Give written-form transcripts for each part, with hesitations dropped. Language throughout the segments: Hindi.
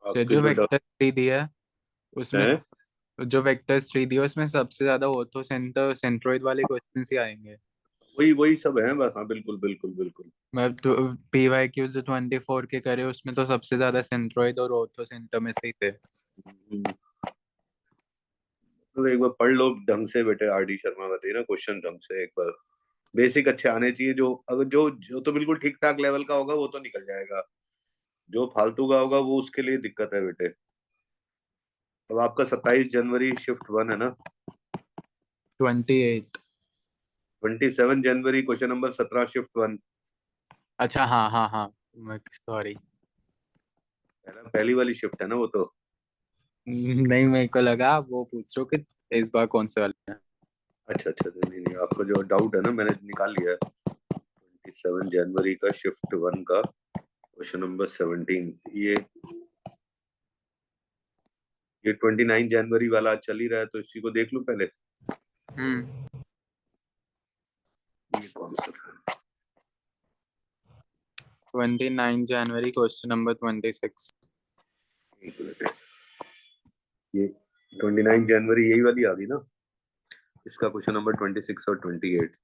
से आपके जो तो वेक्टर 3 दिया है उसमें, है। जो वेक्टर 3 दिया उसमें सबसे ज्यादा ऑर्थो सेंटर सेंट्रोइड वाले क्वेश्चन ही आएंगे। वही वही सब है बस। हाँ बिल्कुल बिल्कुल बिल्कुल। मैं पी वाई क्यू जो 24 के करे उसमें तो सबसे ज्यादा सेंट्रोइड और ऑर्थो सेंटर में से ही थे। हम्म, तो एक बार पढ़ लो ढंग से बेटे, आर डी शर्मा बताइए ना क्वेश्चन ढंग से एक बार। बेसिक अच्छे आने चाहिए, जो अगर जो जो तो बिल्कुल ठीक ठाक लेवल का होगा वो तो निकल जाएगा। जो फालतू का होगा वो उसके लिए दिक्कत है बेटे। अब आपका 27 जनवरी शिफ्ट 1 है ना? 28। 27 जनवरी क्वेश्चन नंबर 17 शिफ्ट 1। अच्छा हाँ हाँ हाँ, सॉरी। पहली वाली शिफ्ट है ना वो तो। नहीं, मेरे को लगा वो पूछ रहे हो कि इस बार कौन से वाले हैं। अच्छा अच्छा, नहीं नहीं, आपको जो डाउट है ना मैंने निकाल लिया है। 27 जनवरी का शिफ्ट 1 का क्वेश्चन नंबर 17। ये 29 जनवरी वाला आज चल ही रहा है तो इसी को देख लो पहले। हम्म। ये कौन सा था? 29 जनवरी क्वेश्चन नंबर 26। एक मिनट। ये 29 जनवरी यही वाली आ गई ना? इसका क्वेश्चन नंबर 26 और 28।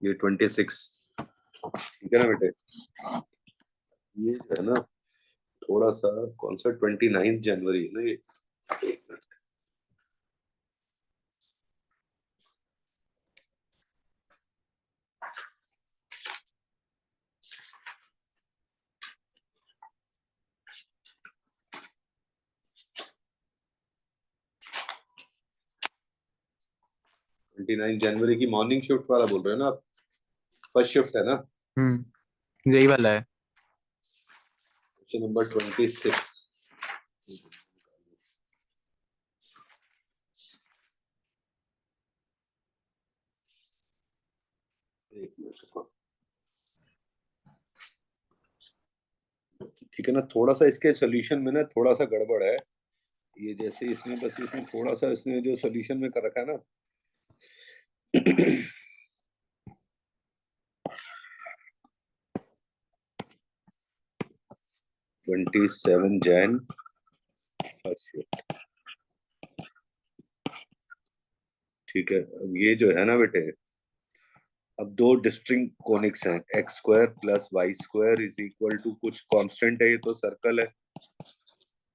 ये 26, ठीक है ना बेटे? ये जो है ना, थोड़ा सा कौन सा 29 जनवरी है ना ये। 29 जनवरी की मॉर्निंग शिफ्ट वाला बोल रहे हो ना आप? फर्स्ट शिफ्ट है ना? यही वाला है। Question number 26। एक मिनट रुको। ठीक है ना, थोड़ा सा इसके सोल्यूशन में ना थोड़ा सा गड़बड़ है। ये जैसे इसमें बस इसमें थोड़ा सा इसने जो सोल्यूशन में कर रखा है ना। 27 जैन। अच्छा, ठीक है। अब ये जो है ना बेटे, अब दो डिस्टिंक्ट कोनिक्स हैं, x square plus Y square is equal to कुछ कांस्टेंट है, ये तो सर्कल है।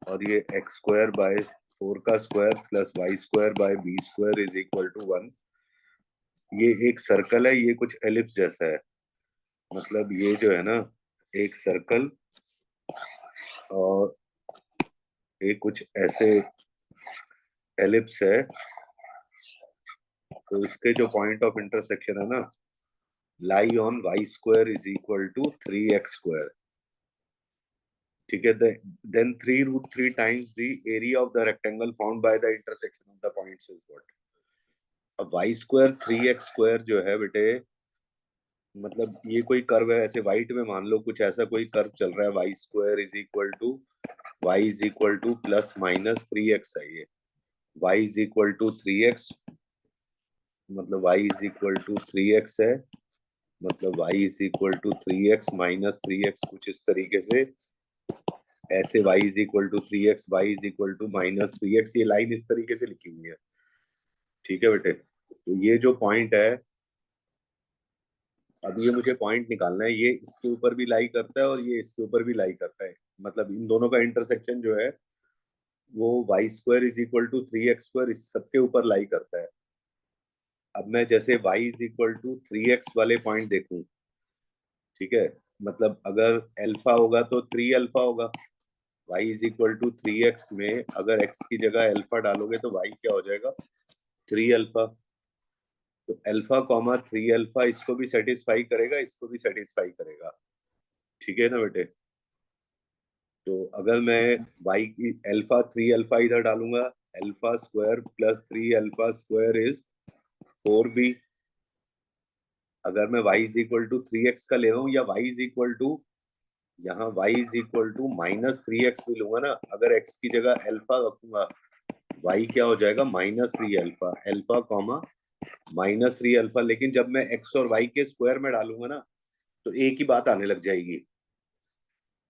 और ये एक्स स्क्वायर बाय 4 का square plus Y square by B square is equal to 1। ये एक सर्कल है, ये कुछ एलिप्स जैसा है। मतलब ये जो है ना, एक सर्कल और ये कुछ ऐसे एलिप्स है। तो इसके जो पॉइंट ऑफ इंटरसेक्शन है ना, lie on y square is equal to 3x square. ठीक है, then 3√3 times the area of the rectangle found by the intersection of the points is what. अब वाई स्क्वायर 3x स्क्वायर जो है बेटे, मतलब ये कोई कर्व है, ऐसे वाइट में मान लो कुछ ऐसा कोई कर्व चल रहा है, Y square is equal to y is equal to plus minus 3x है ये। Y is equal to 3x, मतलब Y is equal to 3x है। मतलब y is equal to 3x - 3x, कुछ इस तरीके से। ऐसे y is equal to 3x, y is equal to -3x, ये लाइन इस तरीके से लिखी हुई है। ठीक है बेटे, तो ये जो पॉइंट है, अब ये मुझे पॉइंट निकालना है, ये इसके ऊपर भी लाई करता है और ये इसके ऊपर भी लाई करता है। मतलब इन दोनों का इंटरसेक्शन जो है वो y square is equal to 3x square इस सबके ऊपर लाई करता है। अब मैं जैसे y is equal to 3x वाले पॉइंट देखूं, ठीक है, मतलब अगर अल्फा होगा तो 3 अल्फा होगा। y is equal to 3x में अगर x की जगह अल्फा डालोगे तो y क्या हो जाएगा? 3 अल्फा। तो अल्फा कॉमा 3 अल्फा इसको भी सेटिस्फाई करेगा, इसको भी सेटिस्फाई करेगा। ठीक है ना बेटे? तो अगर मैं y की अल्फा 3 अल्फा इधर डालूंगा, alpha square plus 3 alpha square is 4b। अगर मैं y is equal to 3x का ले रहा हूँ या y इज इक्वल टू यहाँ y is equal to -3x भी लूंगा ना, अगर x की जगह अल्फा रखूंगा, y क्या हो जाएगा -3 अल्फा, अल्फा कॉमा -3 अल्फा। लेकिन जब मैं x और y के स्क्वायर में डालूंगा ना, तो एक ही बात आने लग जाएगी।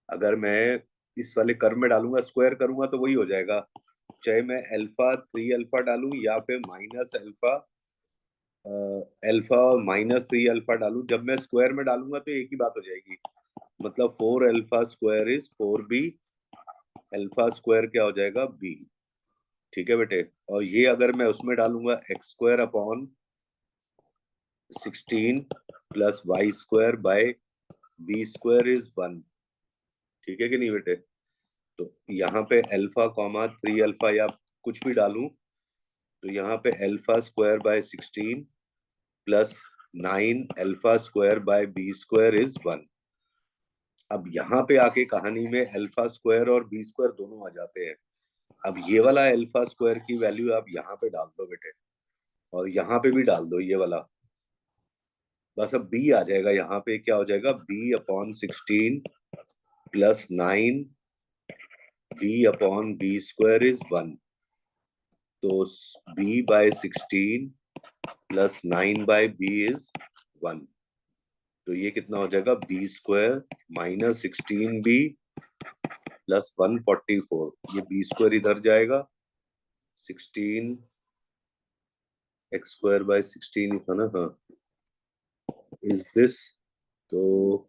अगर मैं इस वाले कर्व में डालूंगा, स्क्वायर करूंगा, तो वही हो जाएगा, चाहे मैं अल्फा 3 अल्फा डालूं या फिर माइनस अल्फा अल्फा और -3 अल्फा डालूं, जब मैं स्क्वायर में डालूंगा तो एक ही बात हो जाएगी। मतलब 4 alpha square is 4b, alpha square क्या हो जाएगा b। ठीक है बेटे। और ये अगर मैं उसमें डालूंगा x square upon 16 plus Y square by B square is 1। ठीक है कि नहीं बेटे? तो यहाँ पे अल्फा कॉमा 3 अल्फा या कुछ भी डालूं, तो यहाँ पे alpha square by 16 plus 9 alpha square by B square is 1। अब यहाँ पे आके कहानी में अल्फा स्क्वायर और बी स्क्वायर दोनों आ जाते हैं। अब ये वाला अल्फा स्क्वायर की वैल्यू आप यहाँ पे डाल दो बेटे, और यहाँ पे भी डाल दो ये वाला। बस अब b आ जाएगा, यहाँ पे क्या हो जाएगा, b upon 16 plus 9 b upon b square is 1। तो b by 16 plus 9 by b is 1। तो ये कितना हो जाएगा, B square minus 16b plus 144। ये बी स्क्वायर इधर जाएगा, 16 एक्स स्क्वायर बाय 16 था ना, हाँ, इज दिस। तो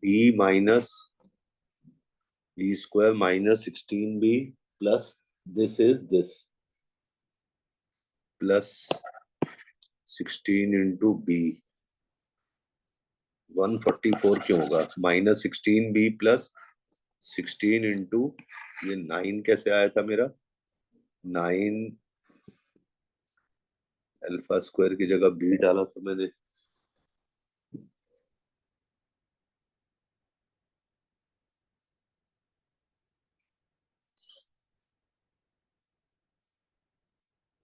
b minus b square minus 16b plus this is this, plus 16 into b. 144 क्यों होगा, -16b प्लस 16 इंटू ये 9 कैसे आया था मेरा, 9 अल्फा स्क्वायर की जगह बी डाला था मैंने।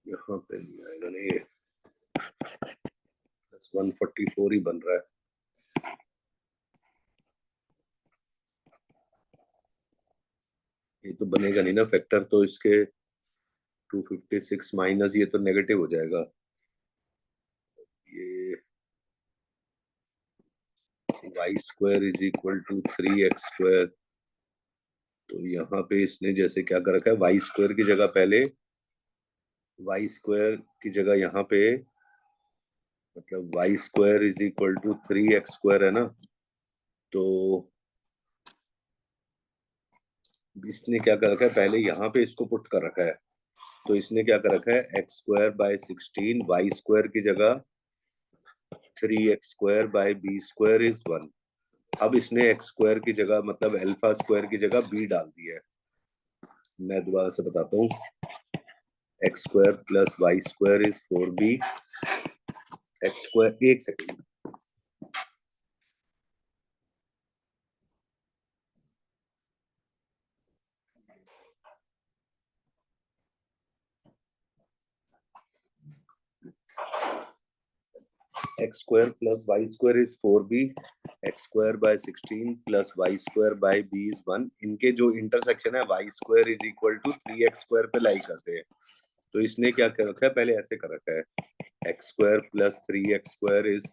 यहाँ पे नहीं आएगा नहीं, ये प्लस 144 ही बन रहा है। ये तो बनेगा नहीं ना फैक्टर, तो इसके 256 माइनस ये तो नेगेटिव हो जाएगा। ये y square is equal to 3x square. तो यहाँ पे इसने जैसे क्या कर रखा है, वाई स्क्वायर की जगह पहले, वाई स्क्वायर की जगह यहाँ पे, मतलब y square is equal to 3x square है ना, तो इसने क्या कर रखा है, पहले यहाँ पे इसको पुट कर रखा है। तो इसने क्या कर रखा है, x square by 16, y square की जगह 3x square by B square is 1। अब इसने एक्स स्क्वायर की जगह, मतलब अल्फा स्क्वायर की जगह बी डाल दी है। मैं दोबारा से बताता हूँ, X square plus Y square is 4b, x square, एक second, X square plus Y square is 4b, x square by 16 plus Y square by B is 1। इनके जो इंटरसेक्शन है, Y square is equal to 3x square पे लाई करते हैं। तो इसने क्या कर रखा है, पहले ऐसे कर रखा है, x square plus 3x square is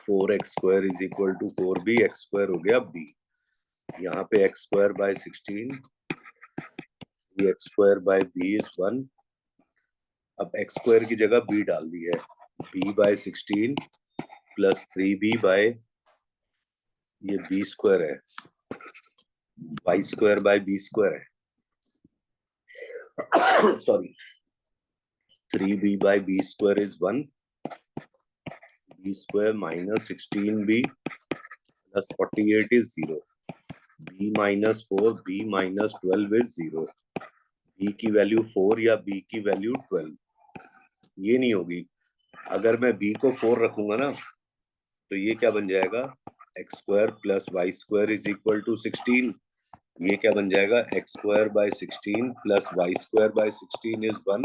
4x square is equal to 4b, x square हो गया b। यहाँ पे x square by 16, x square by b is 1। अब एक्स स्क्वायर की जगह b डाल दी है, b by 16 plus 3b by, ये b स्क्वायर है, Y square by B square है, sorry, 3b by B square is 1, B square minus 16b plus 48 is 0, b minus 4, b minus 12 is 0, b की वैल्यू 4 या b की वैल्यू 12, ये नहीं होगी। अगर मैं b को 4 रखूंगा ना, तो ये क्या बन जाएगा, x square plus Y square is equal to 16। ये क्या बन जाएगा, x square by 16 plus Y square by 16 is 1,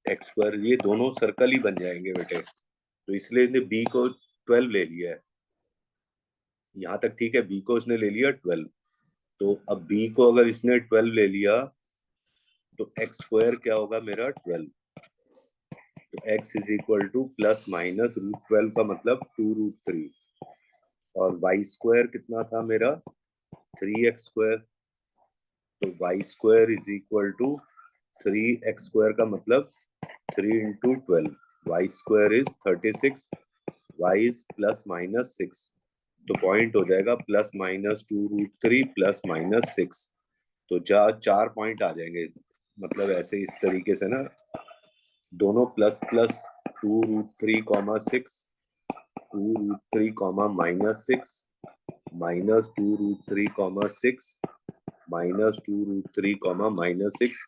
x square, ये दोनों सर्कल ही बन जाएंगे बेटे। तो इसलिए इसने बी को 12 ले लिया है। यहाँ तक ठीक है, बी को उसने ले लिया 12, तो अब बी को अगर इसने 12 ले लिया तो एक्स स्क्वायर क्या होगा मेरा 12, तो x is equal to plus minus √12 का मतलब 2√3, और y स्क्वायर कितना था मेरा 3x स्क्वायर, तो y square is equal to 3x square का मतलब 3 into 12, y square is 36, y is plus minus 6, तो पॉइंट हो जाएगा प्लस माइनस 2√3 प्लस माइनस 6, तो 4 पॉइंट आ जाएंगे, मतलब ऐसे इस तरीके से ना, दोनों plus plus 2√3, 2√3, minus 6, minus 2√3, 6, minus 2√3, minus 6,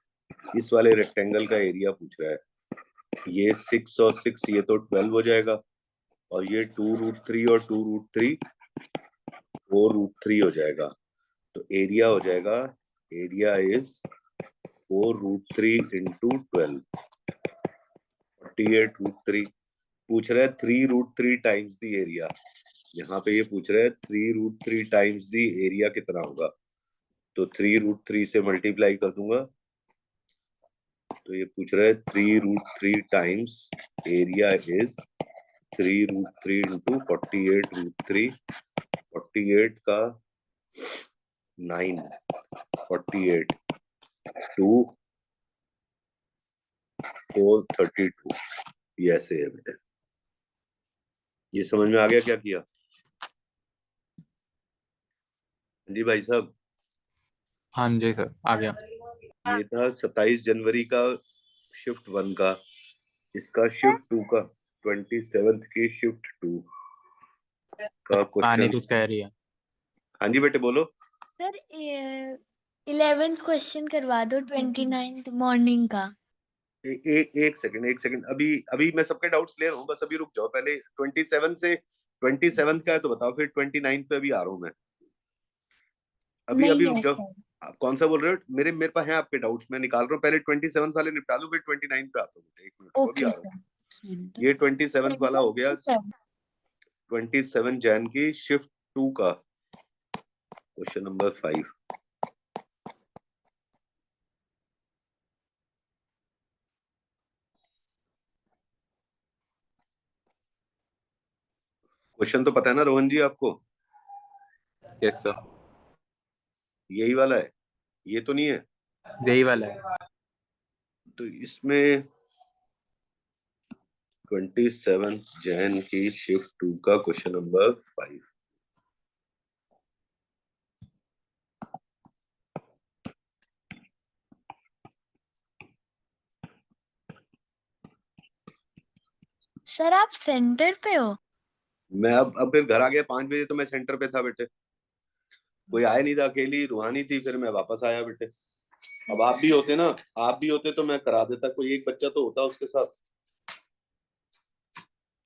इस वाले रेक्टेंगल का एरिया पूछ रहा है। ये 6 और 6 ये तो 12 हो जाएगा, और ये 2√3 और 2√3 4√3 हो जाएगा, तो एरिया हो जाएगा, एरिया इज 4√3 इंटू 12, 48√3। पूछ रहा है 3√3 टाइम्स दी एरिया, यहाँ पे ये पूछ रहा है 3√3 टाइम्स दी एरिया कितना होगा, तो 3√3 से मल्टीप्लाई कर दूंगा, तो ये पूछ रहा है 3√3 टाइम्स एरिया इज 3√3 इंटू 48√3, 48 का 9, 48 टू 432, ये ऐसे है बेटे। ये समझ में आ गया क्या किया जी भाई साहब? हाँ जी सर, आ गया। ये था 27 जनवरी का शिफ्ट 1 का, इसका शिफ्ट 2 का, 27 की शिफ्ट 2 का कहानी क्वेश्चन। कुछ कह रही है। हाँ जी बेटे बोलो। सर 11th क्वेश्चन करवा दो 29th मॉर्निंग का। एक सेकंड, एक सेकंड, अभी अभी मैं सबके डाउट्स ले रहा हूँ, बस अभी रुक जाओ, पहले 27 से 27 का है तो बताओ, फिर 29 पे अभी आ रहा हूँ मैं, अभी नहीं अभी रुक है जाओ। सर। आप कौन सा बोल रहे हो? मेरे पास है आपके डाउट्स, मैं निकाल रहा हूँ, पहले 27 वाले निपटा लूँ, फिर 29 पे आता हूँ, एक मिनट रुको, अभी ओके आ रहा सर। हूँ। ये 27 वाला हो गया, 27 जैन की शिफ्ट 2 का क्वेश्चन नंबर 5। क्वेश्चन तो पता है ना रोहन जी आपको? Yes sir. यही वाला है, ये तो नहीं है? यही वाला है। तो इसमें 27 जैन की शिफ्ट 2 का क्वेश्चन नंबर 5। सर आप सेंटर पे हो? मैं अब फिर घर आ गया 5 बजे, तो मैं सेंटर पे था बेटे, कोई आया नहीं था, अकेली रूहानी थी, फिर मैं वापस आया बेटे। अब आप भी होते ना, आप भी होते तो मैं करा देता, कोई एक बच्चा तो होता उसके साथ।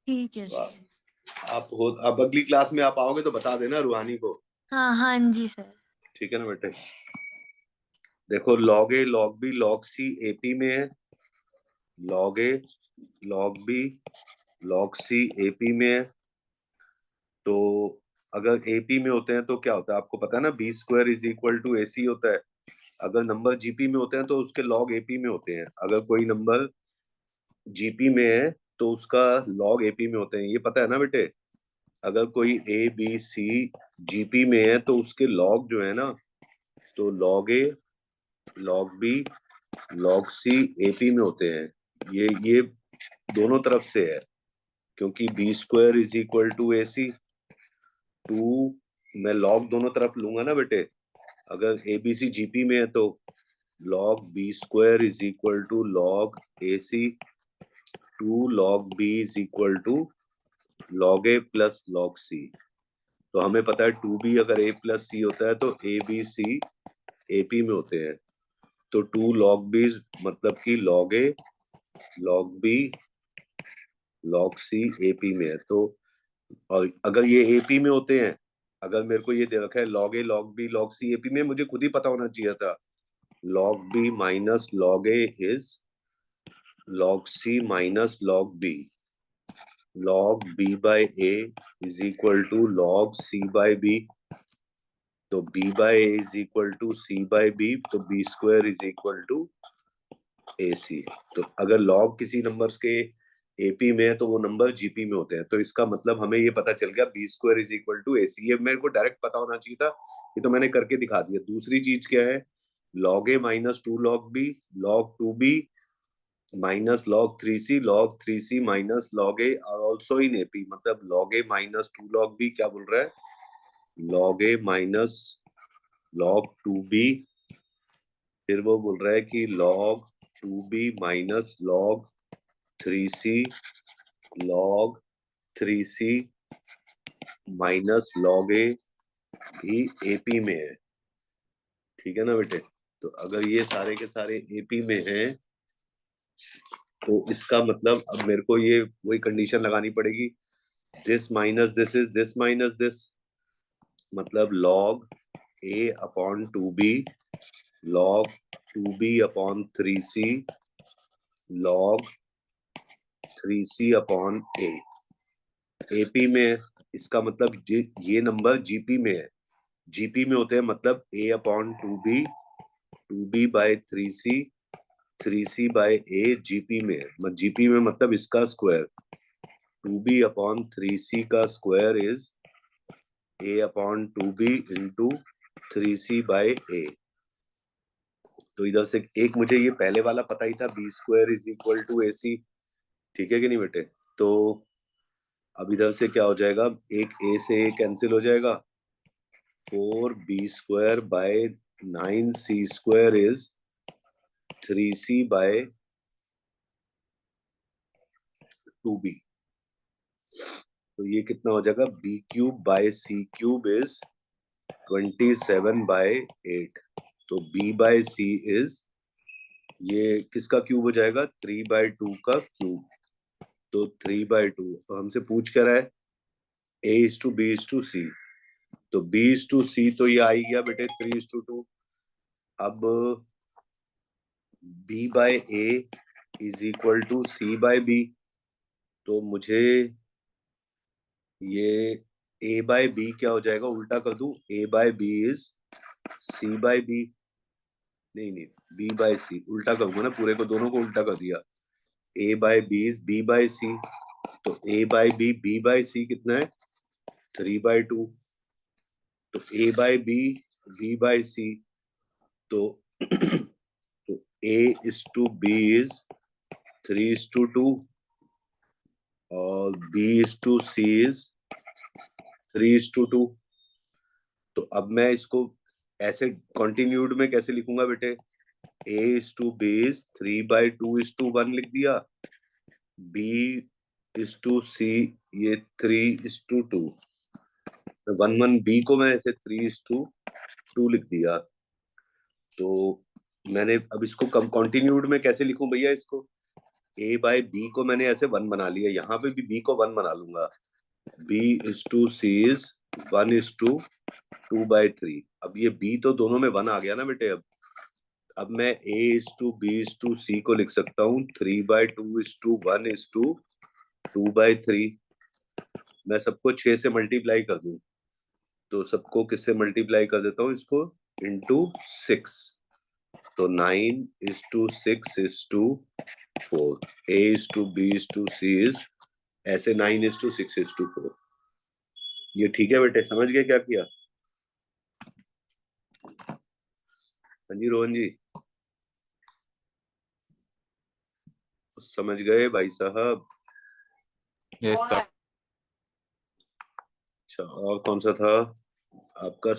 ठीक है तो सर। आप अगली क्लास में आप आओगे तो बता देना रूहानी को, हाँ हाँ जी सर। ठीक है ना बेटे? देखो log a log b log c AP में है, log a log b log c AP में है, तो अगर एपी में होते हैं तो क्या होता है आपको पता है ना, B square is equal to A C होता है। अगर नंबर जीपी में होते हैं तो उसके लॉग एपी में होते हैं, अगर कोई नंबर जीपी में है तो उसका लॉग एपी में होते हैं, ये पता है ना बेटे? अगर कोई ए बी सी जीपी में है तो उसके लॉग जो है ना, तो log a log b log c AP में होते हैं, ये दोनों तरफ से है, क्योंकि b square is equal to ए सी, टू मैं लॉग दोनों तरफ लूंगा ना बेटे, अगर ए बी सी जीपी में है तो log B square is equal to log A C, two log B is equal to log A plus log C, तो हमें पता है 2b अगर a प्लस सी होता है तो ए बी सी एपी में होते हैं, तो 2 लॉग बी मतलब कि log a log b log c AP में है, तो और अगर ये एपी में होते हैं, अगर मेरे को ये दे रखा है log a log b log c AP में, मुझे खुद ही पता होना चाहिए था log b minus log a is log c minus log b, log b by a is equal to log c by b. तो b by a is equal to c by b, तो b square is equal to ac. तो अगर log किसी नंबर्स के AP में है तो वो नंबर GP में होते हैं, तो इसका मतलब हमें ये पता चल गया b square is equal to AC. ये मेरे को डायरेक्ट पता होना चाहिए था, ये तो मैंने करके दिखा दिया. दूसरी चीज क्या है, log a minus 2 log b, log 2b minus log 3c, log 3c minus log a are also in AP. मतलब log a minus 2 log b क्या बोल रहा है, log a minus log 2b, फिर वो बोल रहा है कि log 2b minus log 3c, log 3c minus log a भी AP में है. ठीक है ना बेटे. तो अगर ये सारे के सारे AP में हैं तो इसका मतलब अब मेरे को ये वही कंडीशन लगानी पड़ेगी, this minus this is this minus this, मतलब log a upon 2b, log 2b upon 3c, log 3c upon a. AP में इसका मतलब ये नंबर GP में है, GP में होते हैं मतलब a upon 2b, 2b by 3c, 3c by a GP में है. GP में मतलब इसका स्क्वायर 2b अपॉन 3c का square is a upon 2b into 3c by a. तो इधर से एक मुझे ये पहले वाला पता ही था, b square is equal to AC. ठीक है कि नहीं बेटे. तो अब इधर से क्या हो जाएगा, एक a से a कैंसिल हो जाएगा, 4b square by 9c square is 3c by 2b. तो ये कितना हो जाएगा, b cube by c cube is 27 by 8. तो b बाय c इज, ये किसका क्यूब हो जाएगा, 3 बाय 2 का क्यूब. तो 3 बाय 2, तो हमसे पूछ क्या रहा है, a is to b is to c. तो b इज टू c तो ये आ ही गया बेटे 3 इज टू 2. अब b by a is equal to c by b. तो मुझे ये a बाय b क्या हो जाएगा, उल्टा कर दूं, a by b is c by b. नहीं नहीं, b बाय c उल्टा करूंगा ना, पूरे को दोनों को उल्टा कर दिया. a by b is b by c. तो a by b by c कितना है, 3 बाय 2. तो a by b by c. तो तो a is to b is 3 is to 2 और b is to c is 3 is to 2. तो अब मैं इसको ऐसे कंटिन्यूड में कैसे लिखूंगा बेटे, a is to b is 3 by 2 is to 1 लिख दिया, b इज टू c ये 3 इज टू 2. 1 b को मैं ऐसे 3 इज टू 2 लिख दिया. तो मैंने अब इसको कम कंटिन्यूड में कैसे लिखूं भैया, इसको a बाय b को मैंने ऐसे 1 बना लिया, यहाँ पे भी b को 1 बना लूंगा, b is to c is 1 is to 2 by 3. अब ये b तो दोनों में 1 आ गया ना बेटे. अब मैं a is to b is to c को लिख सकता हूँ 3 by 2 is to 1 is to 2 by 3. मैं सबको 6 से मल्टीप्लाई कर दूं, तो सबको किससे मल्टीप्लाई कर देता हूँ, इसको इंटू 6. तो 9 is to 6 is to 4. a is to b is to c is ऐसे 9 इज टू 6 इज टू 4. ये ठीक है बेटे, समझ गए क्या किया. हाँ जी रोहन जी, समझ गए भाई साहब. Yes sir. अच्छा, और कौन सा था आपका,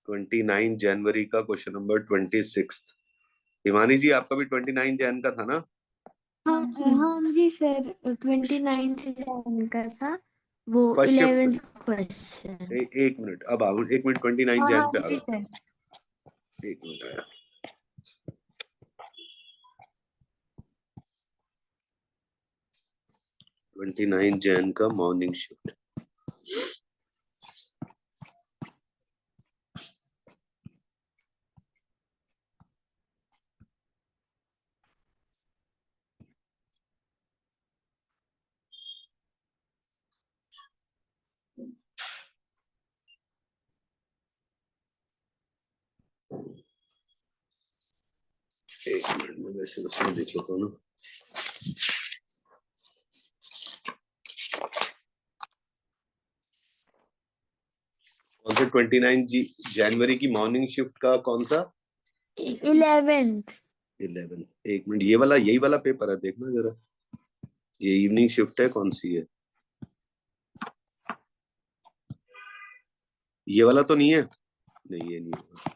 29 जनवरी का क्वेश्चन नंबर 26. हिमानी जी आपका भी 29 जैन का था ना. हाँ हाँ जी सर, 29 से जॉइन का था वो फर्स्ट शिफ्ट. 11th question. एक मिनट, अब आ 1 मिनट, 29 हाँ जैन हाँ पे आ जी रहा. सर. 1 मिनट आया. 29 जैन का मॉर्निंग शिफ्ट. एक मिनट में वैसे उसमें देख लेता हूँ ना। कौन से 29 जनवरी की मॉर्निंग शिफ्ट का कौन सा? 11th। 11। एक मिनट, यही वाला पेपर है, देखना जरा। ये इवनिंग शिफ्ट है, कौन सी है? ये वाला तो नहीं है? नहीं, ये नहीं है।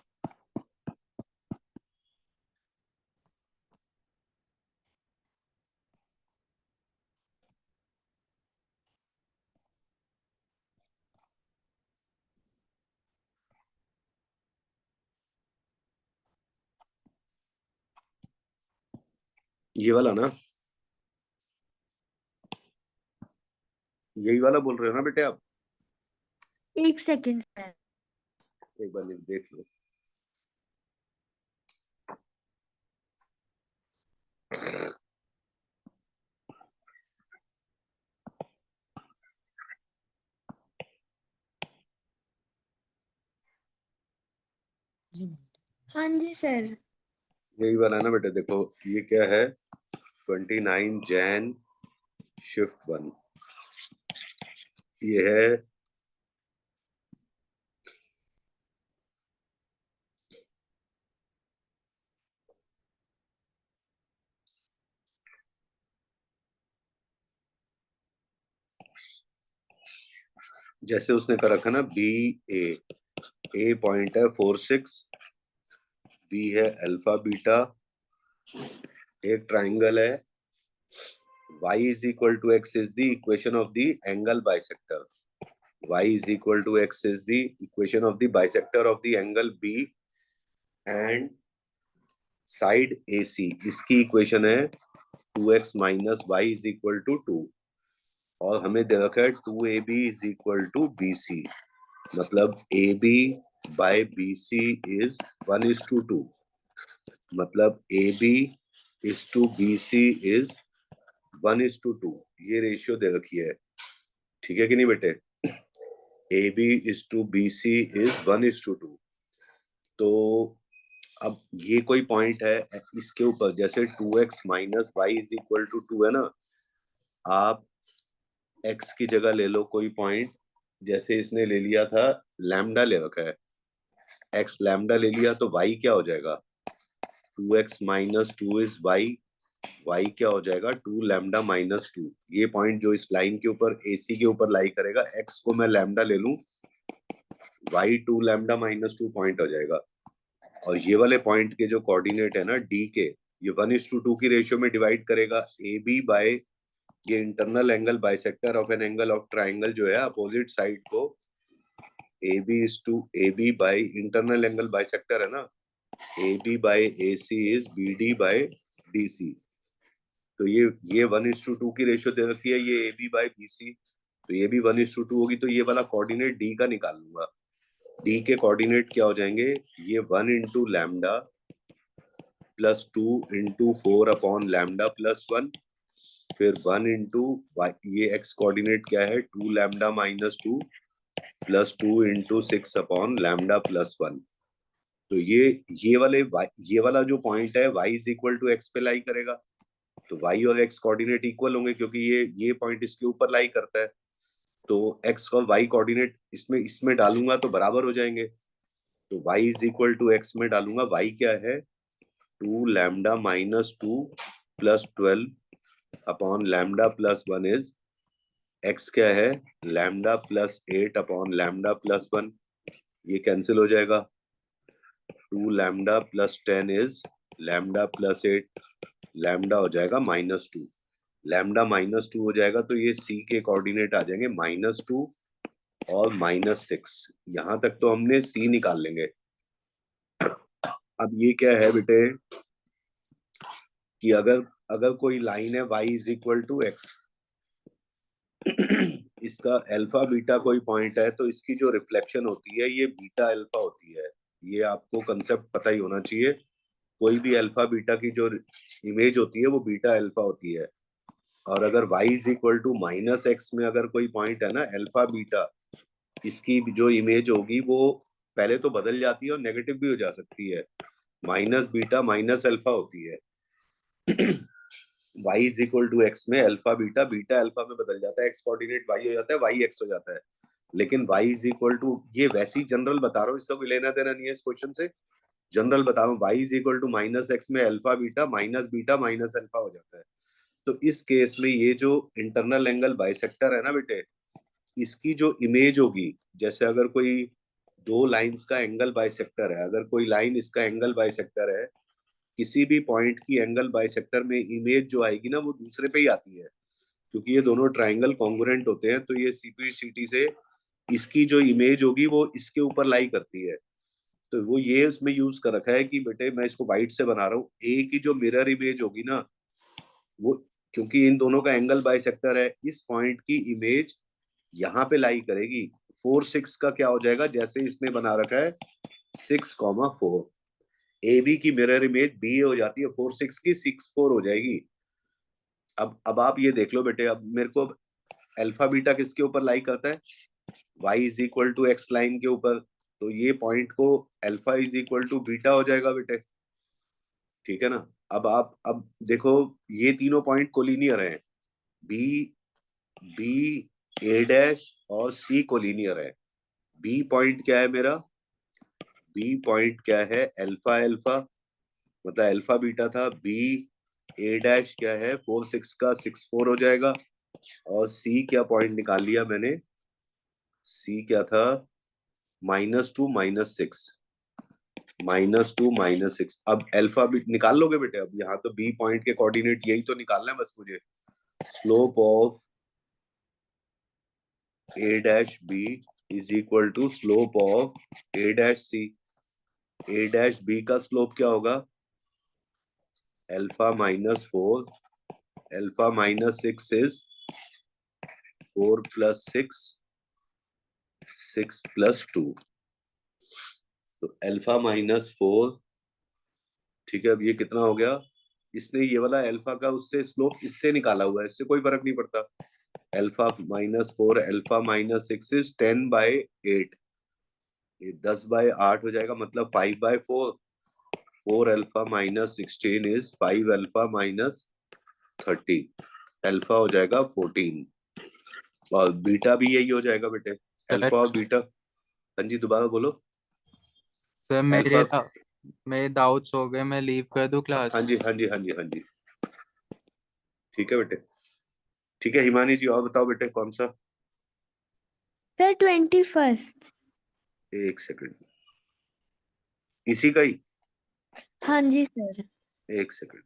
ये वाला ना, यही वाला बोल रहे हो ना बेटे आप? 1 सेकेंड सर। एक बार देख लो। हाँ जी सर। यही वाला है ना बेटे? देखो ये क्या है, 29 जैन शिफ्ट 1, ये है जैसे उसने कर रखा ना, ए पॉइंट है 4 6, बी है अल्फा बीटा, एक ट्राइंगल है, y is equal to x is the equation of the angle bisector. Y is equal to x is the equation of the bisector of the angle B and side AC. इसकी इक्वेशन है 2x minus y is equal to 2, और हमें दे रखा है 2AB is equal to BC, मतलब AB by BC is 1:2, मतलब AB is to BC is 1:2, ये रेशियो दे रखी है, ठीक है कि नहीं बेटे? AB is to BC is 1:2। तो अब ये कोई पॉइंट है इसके ऊपर, जैसे 2x minus y is equal to 2 है ना, आप x की जगह ले लो कोई पॉइंट, जैसे इसने ले लिया था लैम्डा ले रखा है, x लैम्डा ले लिया, तो y क्या हो जाएगा? 2x minus 2 is y क्या हो जाएगा? 2 लैम्डा माइनस 2। ये पॉइंट जो इस लाइन के ऊपर AC के ऊपर लाई करेगा, x को मैं लैम्डा ले लूं, y 2 लैम्डा माइनस 2 पॉइंट हो जाएगा। और ये वाले पॉइंट के जो कोऑर्डिनेट है ना D के, ये 1:2 की रेशियो में डिवाइड करेगा AB बाय ये internal angle bisector of an angle of triangle जो है अपोजिट साइड को, AB by internal angle bisector है ना, AB by AC is BD by DC। तो ये 1:2 की रेशियो दे रखी है, ये AB बाय BC, तो ये भी 1:2 होगी, तो ये वाला कोऑर्डिनेट D का निकाल लूंगा। D के कोऑर्डिनेट क्या हो जाएंगे? ये 1 into lambda plus 2 into 4 upon lambda plus 1, फिर 1 into ये x कोऑर्डिनेट क्या है? 2 lambda minus 2 plus 2 into 6 upon lambda plus 1। तो ये वाला जो पॉइंट है y is equal to x पे लाई करेगा, तो y और x कोऑर्डिनेट इक्वल होंगे, क्योंकि ये पॉइंट इसके ऊपर लाई करता है, तो x और y कोऑर्डिनेट इसमें डालूंगा तो बराबर हो जाएंगे। तो y is equal to x में डालूंगा, y क्या है? 2 lambda minus 2 plus 12 upon lambda plus 1 is x क्या है? Lambda plus 8 upon lambda plus 1, ये कैंसिल हो जाएगा। 2 lambda plus 10 is lambda plus 8, lambda हो जाएगा -2, लैम्डा -2 हो जाएगा, तो ये c के कोऑर्डिनेट आ जाएंगे -2 और -6। यहां तक तो हमने c निकाल लेंगे। अब ये क्या है बेटे कि अगर कोई लाइन है y is equal to x, इसका अल्फा बीटा कोई पॉइंट है, तो इसकी जो रिफ्लेक्शन होती है ये बीटा अल्फा होती है। ये आपको कंसेप्ट पता ही होना चाहिए, कोई भी अल्फा बीटा की जो इमेज होती है वो बीटा अल्फा होती है। और अगर y is equal to -x में अगर कोई पॉइंट है ना अल्फा बीटा, इसकी जो इमेज होगी वो पहले तो बदल जाती है और नेगेटिव भी हो जा सकती है। माइनस बीटा माइनस अल्फा होती है। y is equal to x में अल्फा बीटा, बीटा अल्फा में बदल जाता है, एक्स कोऑर्डिनेट y हो जाता है, y x हो जाता है। लेकिन y इज इक्वल टू, ये वैसी जनरल बता रहा हूँ, इसका कोई लेना देना नहीं है इस क्वेश्चन से, जनरल बता रहा हूँ, y is equal to minus x में अल्फा बीटा माइनस अल्फा हो जाता है। तो इस केस में ये जो इंटरनल एंगल बाइसेक्टर है ना बेटे, इसकी जो इमेज होगी, जैसे अगर कोई दो लाइंस का एंगल बाइसेक्टर है, अगर कोई लाइन इसका एंगल बाइसेक्टर है, किसी भी पॉइंट की एंगल बाइसेक्टर में इमेज जो आएगी ना वो दूसरे पे ही आती है, क्योंकि ये दोनों ट्राइंगल कॉन्ग्रुएंट होते हैं। तो ये सीपी से इसकी जो इमेज होगी वो इसके ऊपर लाई करती है। तो वो ये उसमें यूज कर रखा है कि बेटे मैं इसको वाइट से बना रहा हूँ, ए की जो मिरर इमेज होगी ना वो, क्योंकि इन दोनों का एंगल बाइसेक्टर है, इस पॉइंट की इमेज यहाँ पे लाई करेगी। 4 6 का क्या हो जाएगा, जैसे इसने बना रखा है 6,4, ए बी की मिरर इमेज बी हो जाती है, 4 6 की 6 4 हो जाएगी। अब आप ये देख लो बेटे, अब मेरे को अल्फा बीटा किसके ऊपर लाई करता है, y is equal to x line के ऊपर, तो ये पॉइंट को alpha is equal to beta हो जाएगा बेटे, ठीक है ना। अब देखो ये तीनों पॉइंट कोलिनियर हैं, बी बी ए डैश और सी कोलिनियर है। बी पॉइंट क्या है मेरा, बी पॉइंट क्या है, अल्फा अल्फा, मतलब अल्फा बीटा था, बी ए डैश क्या है 4 6 का 6 4 हो जाएगा, और सी क्या पॉइंट निकाल लिया मैंने, सी क्या था -2 -6, -2 -6। अब अल्फा बीट निकाल लोगे बेटे, अब यहाँ तो बी पॉइंट के कोऑर्डिनेट यही तो निकालना है बस मुझे, slope of A dash B is equal to slope of A dash C. A dash B का स्लोप क्या होगा, अल्फा -4, अल्फा -6 इज 4 + 6, 6 + 2, तो अल्फा -4, ठीक है। अब ये कितना हो गया, इसने ये वाला अल्फा का उससे स्लोप इससे निकाला हुआ है, इससे कोई फर्क नहीं पड़ता। अल्फा -4 अल्फा -6 इज 10/8, ये 10/8 हो जाएगा, मतलब 5/4, 4 अल्फा -16 इज 5 अल्फा -30, अल्फा हो जाएगा 14, और बीटा भी यही हो जाएगा बेटे, सर अल्फा और बीटा। हाँ जी दोबारा बोलो। सर अल्फा, मेरे डाउट्स हो गए, मैं लीव कर दूं हाँ क्लास? जी हाँ जी हाँ जी हाँ जी, ठीक है बेटे, ठीक है। हिमानी जी और बताओ बेटे कौन सा, सर 21st। एक सेकंड, इसी का ही, हाँ जी सर। एक सेकंड।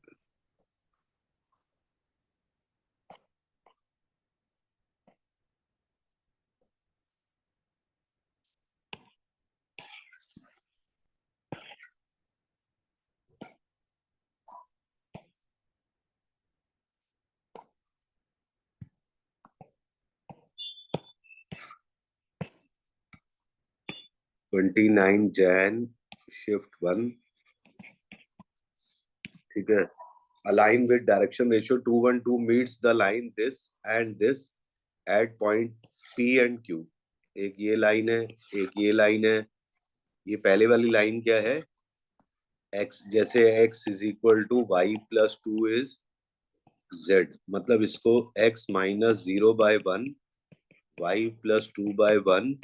Jan 29 shift 1, ठीक है। align with direction ratio 2:1 meets the line this and this at point P and Q। एक ये लाइन है, एक ये लाइन है। ये पहले वाली लाइन क्या है, x, जैसे x is equal to y plus 2 is z, मतलब इसको x -0/1 y + 2/1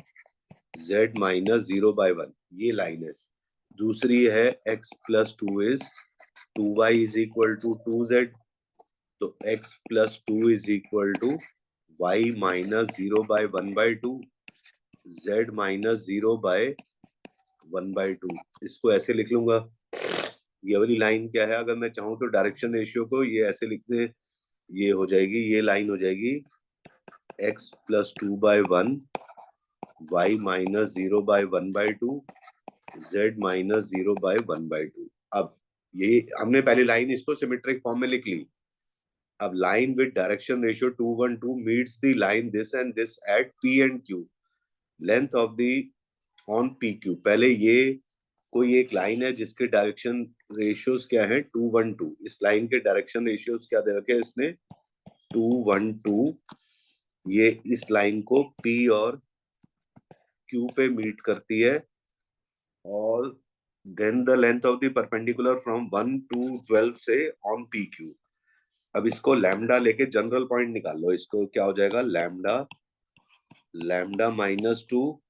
z -0/1, ये लाइन है। दूसरी है x + 2 is 2y is equal to 2z, तो x + 2 is equal to y -0/1/2 z -0/1/2। इसको ऐसे लिख लूंगा, ये वाली लाइन क्या है, अगर मैं चाहूँ तो डायरेक्शन रेशियो को ये ऐसे लिख दे, ये हो जाएगी, ये लाइन हो जाएगी x + 2/1 y -0/1/2 z -0/1/2। अब ये हमने पहली लाइन इसको सिमेट्रिक फॉर्म में लिख ली। अब line with direction ratio 2:1 meets the line this and this eight P and Q, length of the on PQ। पहले ये कोई एक लाइन है जिसके डायरेक्शन रेशियोज क्या है 2:1, इस लाइन के डायरेक्शन रेशियोज क्या दे रखे इसने 2:1, ये इस लाइन को P और Q पे मीट करती है, और then the length of the perpendicular from 1 to 12 से ऑन पी क्यू। अब इसको लैम्डा लेके जनरल पॉइंट निकाल लो, इसको क्या हो जाएगा, लैम्डा लैम्डा -2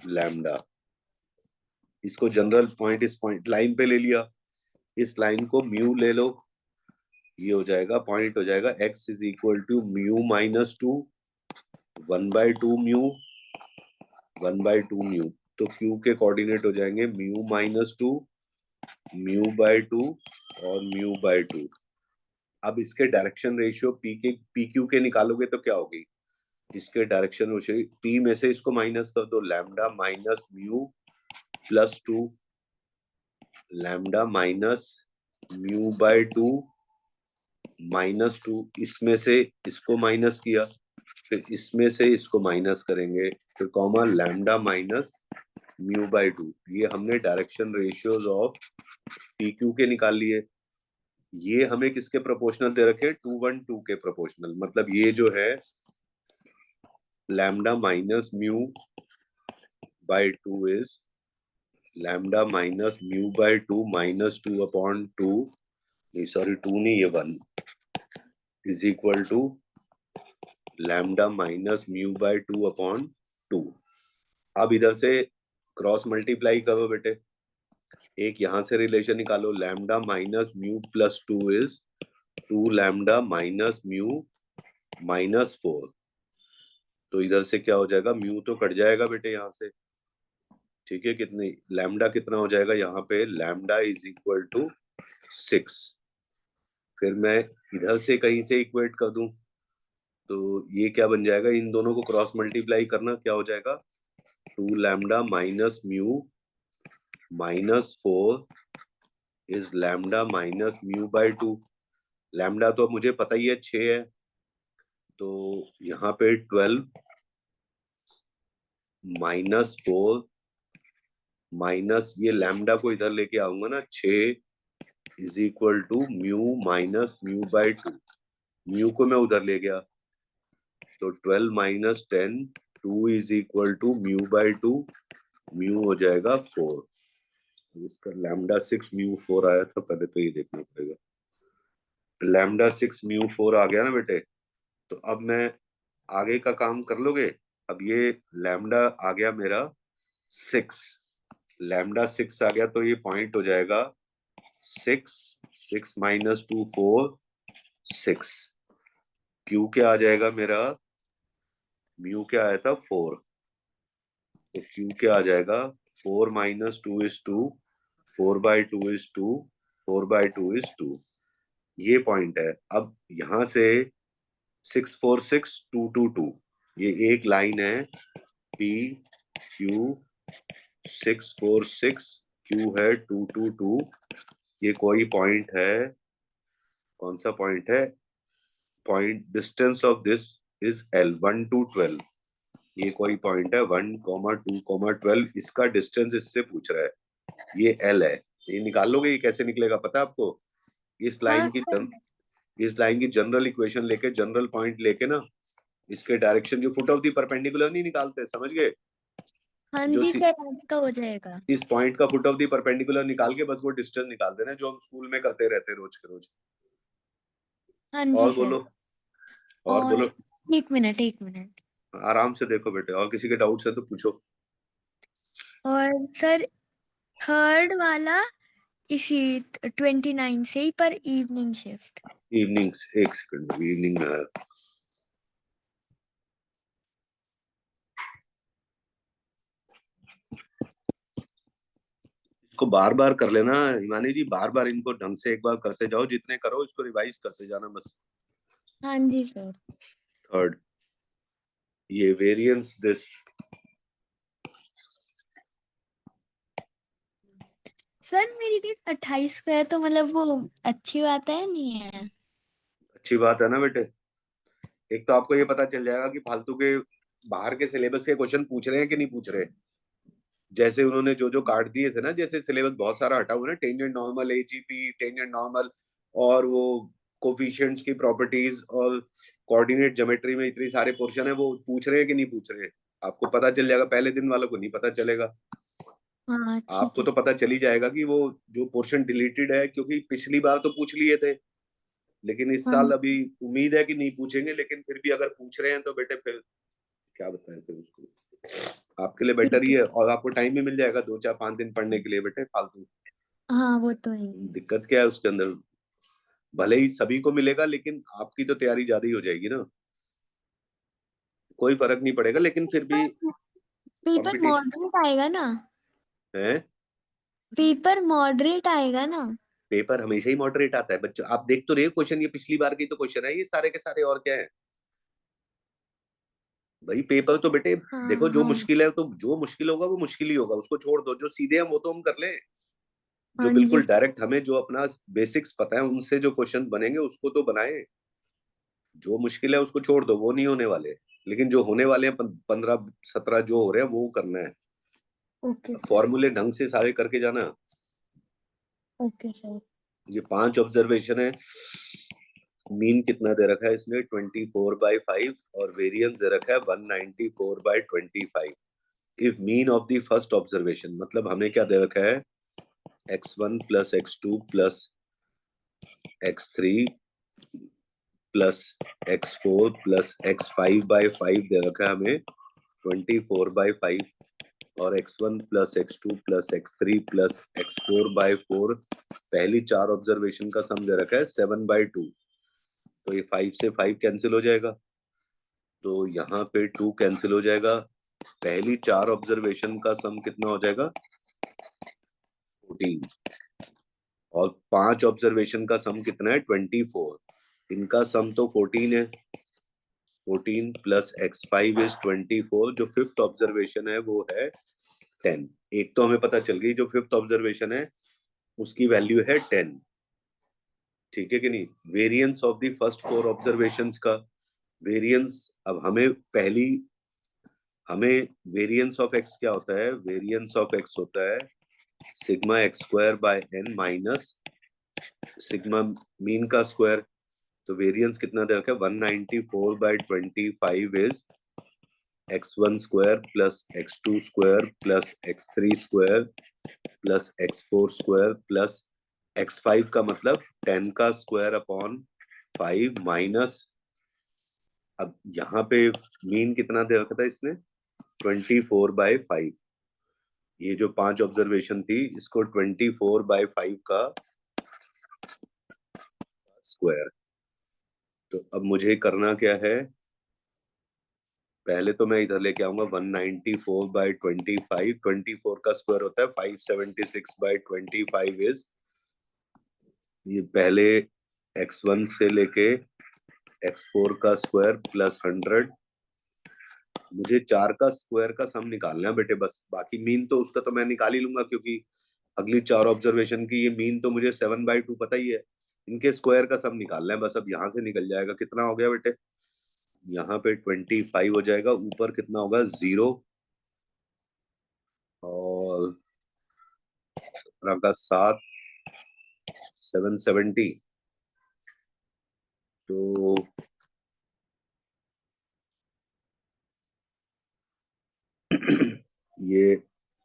लैम्डा, इसको जनरल पॉइंट इस पॉइंट लाइन पे ले लिया, इस लाइन को म्यू ले लो, ये हो जाएगा पॉइंट हो जाएगा x is equal to mu -2 1/2 mu 1/2 mu. तो q के कोऑर्डिनेट हो जाएंगे म्यू -2 म्यू/2 और म्यू/2। अब इसके डायरेक्शन रेशियो पी क्यू के निकालोगे तो क्या होगी, इसके डायरेक्शन रेशियो p में से इसको माइनस कर दो, lambda minus mu +2 lambda minus mu -2, इसमें से इसको माइनस किया, फिर इसमें से इसको माइनस करेंगे, फिर कॉमा लैम्डा माइनस म्यू/2। ये हमने direction ratios of P Q के निकाल लिए। ये हमें किसके प्रोपोर्शनल दे रखे, 2:1:2 के प्रोपोर्शनल। मतलब ये जो है lambda minus mu is lambda minus mu -2/2, नहीं सॉरी 2 नहीं, ये 1 is equal to lambda minus mu. अब इधर से क्रॉस मल्टीप्लाई करो बेटे, एक यहां से रिलेशन निकालो, lambda minus mu +2 is 2 lambda minus mu -4। तो इधर से क्या हो जाएगा, म्यू तो कट जाएगा बेटे यहाँ से, ठीक है, कितनी लैम्डा कितना हो जाएगा यहाँ पे, लैम्डा इज इक्वल टू 6। फिर मैं इधर से कहीं से इक्वेट कर दूं, तो ये क्या बन जाएगा, इन दोनों को क्रॉस मल्टीप्लाई करना, क्या हो जाएगा 2 lambda minus mu -4 is lambda minus mu. Lambda तो मुझे पता ही है 6 है, तो यहाँ पे 12 -4 माइनस ये लैम्डा को इधर लेके आऊंगा ना, 6 is equal to mu minus mu. Mu को मैं उधर ले गया, तो 12 - 10 2 इज इक्वल टू म्यू/2, म्यू हो जाएगा 4। इसका लैम्डा 6 म्यू 4 आया था, पहले तो ये देखना पड़ेगा। लैम्डा 6 म्यू 4 आ गया ना बेटे, तो अब मैं आगे का काम कर लोगे। अब ये लैम्डा आ गया मेरा 6, लैम्डा 6 आ गया, तो ये पॉइंट हो जाएगा 6 6 - 2 4 6। क्यू क्या आ जाएगा मेरा, म्यू क्या आया था 4, तो क्यू क्या आ जाएगा 4 - 2 इज 2 4/2 इज 2 4/2 इज 2। ये पॉइंट है। अब यहां से 6 4 6 2 2 2, ये एक लाइन है, पी क्यू 6 4 6 क्यू है 2 2 2। ये कोई पॉइंट है, कौन सा पॉइंट है, point distance of this is L 1 to 12। ये कोई पॉइंट है 1, 2, 12, इसका डिस्टेंस इससे पूछ रहा है, ये L है। ये निकाल लोगे, ये कैसे निकलेगा पता है आपको, इस हाँ लाइन की जनरल इक्वेशन लेके, जनरल पॉइंट लेके ना, इसके डायरेक्शन जो फुट ऑफ द परपेंडिकुलर नहीं निकालते, समझ गए, हाँ जो जी सर, आगे का हो जाएगा। इस पॉइंट का फुट ऑफ द परपेंडिकुलर निकाल के बस वो डिस्टेंस निकाल देना, जो हम स्कूल में करते रहते रोज के रोज। हाँ जी और सर। बोलो, और और बोलो, 1 मिनट 1 मिनट। आराम से देखो बेटे, और किसी के डाउट्स है तो पूछो। और सर थर्ड वाला इसी 29 से ही, पर इवनिंग शिफ्ट। इवनिंग, एक सेकंड, इवनिंग में आया। इसको बार बार कर लेना हिमानी जी, बार बार इनको ढंग से एक बार करते जाओ, जितने करो इसको रिवाइज करते जाना बस। हाँ जी सर। थर्ड, ये वेरिएंस दिस, सर मेरी डेट 28 को है, तो मतलब वो अच्छी बात है नहीं है? अच्छी बात है ना बेटे। एक तो आपको ये पता चल जाएगा कि फालतू के बाहर के सिलेबस के क्वेश्चन पूछ रहे हैं कि नहीं पूछ रहे। जैसे उन्होंने जो जो काट दिए थे ना, जैसे सिलेबस बहुत सारा हटा हुआ ना, tangent normal, AGP, tangent normal, और वो कोफिशिएंट्स की प्रॉपर्टीज, और कोऑर्डिनेट ज्योमेट्री में इतने सारे पोर्शन है, वो पूछ रहे हैं कि नहीं पूछ रहे। आपको पता चल जाएगा, पहले दिन वालों को नहीं पता चलेगा। हाँ ठीक आपको है। तो पता चल ही जाएगा कि वो जो पोर्शन डिलीटेड है, क्योंकि पिछली बार तो पूछ लिए थे, लेकिन इस साल हाँ अभी उम्मीद है कि नहीं पूछेंगे, लेकिन फिर भी अगर पूछ रहे हैं तो बेटे फिर क्या बताएं फिर उसको। आपके लिए बेटर ठीक ही है। है, और आपको टाइम भी मिल जाएगा 2 4 5 दिन पढ़ने के लिए बेटे फालतू। हाँ वो तो है। दिक्कत क्या है उसके अंदर, भले ही सभी को मिलेगा लेकिन आपकी तो तैयारी ज्यादा ही हो जाएगी ना। कोई फर्क नहीं पड़ेगा, लेकिन फिर भी पेपर कंपटीशन मॉडरेट आएगा ना? है। पेपर मॉडरेट आएगा ना? पेपर हमेशा ही मॉडरेट आता है बच्चों, आप देख तो रहे हो क्वेश्चन, ये पिछली बार की तो क्वेश्चन है ये सारे के सारे, और क्या है भाई। पेपर तो बेटे देखो, हाँ जो हाँ। मुश्किल है तो जो मुश्किल होगा वो मुश्किल ही होगा, उसको छोड़ दो। जो सीधे हैं वो तो हम कर लें, जो हाँ जी। बिल्कुल डायरेक्ट हमें जो अपना बेसिक्स पता है उनसे जो क्वेश्चन बनेंगे उसको तो बनाए। जो मुश्किल है उसको छोड़ दो, वो नहीं होने वाले। लेकिन जो होने वाले हैं 15 17 जो हो रहे हैं वो करना है। Okay sir. फॉर्मूले ढंग से सारे करके जाना। Okay sir. ये 5 ऑब्जर्वेशन है। मीन कितना दे रखा है इसमें, 24/5, और वेरियंस दे रखा है 194/25। If mean of the first observation, मतलब हमें क्या दे रखा है, x1 plus x2 plus x3 plus x4 plus x5/5 दे रखा है हमें 24/5, और x1 plus x2 plus x3 plus x4/4 पहली 4 ऑब्जर्वेशन का सम दे रखा है 7/2। तो ये 5 से 5 कैंसिल हो जाएगा, तो यहाँ पे 2 कैंसिल हो जाएगा। पहली 4 ऑब्जर्वेशन का सम कितना हो जाएगा, 14। और 5 ऑब्जर्वेशन का सम कितना है, 24। इनका सम तो 14 है, 14 प्लस x5 इज 24। जो फिफ्थ ऑब्जर्वेशन है वो है 10। एक तो हमें पता चल गई, जो फिफ्थ ऑब्जर्वेशन है उसकी वैल्यू है 10, ठीक है कि नहीं। Variance of the first 4 observations का वेरिएंस, अब हमें वेरिएंस ऑफ एक्स क्या होता है, वेरिएंस ऑफ एक्स होता है sigma x square by n minus sigma mean का स्क्वायर। तो वेरिएंस कितना दे रखा है, 194/25 is x1 square plus x2 square plus x3 square plus x4 square plus x5 का मतलब 10 का स्क्वायर अपॉन 5 माइनस, अब यहाँ पे मीन कितना दे रखा था इसने, 24/5। ये जो 5 ऑब्जर्वेशन थी इसको 24/5 का स्क्वायर। तो अब मुझे करना क्या है, पहले तो मैं इधर लेके आऊंगा 194/25। 24 का स्क्वायर होता है 576/25 इज, ये पहले x1 से लेके x4 का स्क्वायर प्लस 100। मुझे 4 का स्क्वायर का सम निकालना है बेटे बस, बाकी मीन तो उसका तो मैं निकाल ही लूंगा, क्योंकि अगली 4 ऑब्जर्वेशन की ये मीन तो मुझे 7/2 पता ही है। इनके स्क्वायर का सम निकालना है बस। अब यहाँ से निकल जाएगा, कितना हो गया बेटे, यहाँ पे 25 हो जाएगा, ऊपर कितना होगा 0, और 17 का 7, 770। तो ये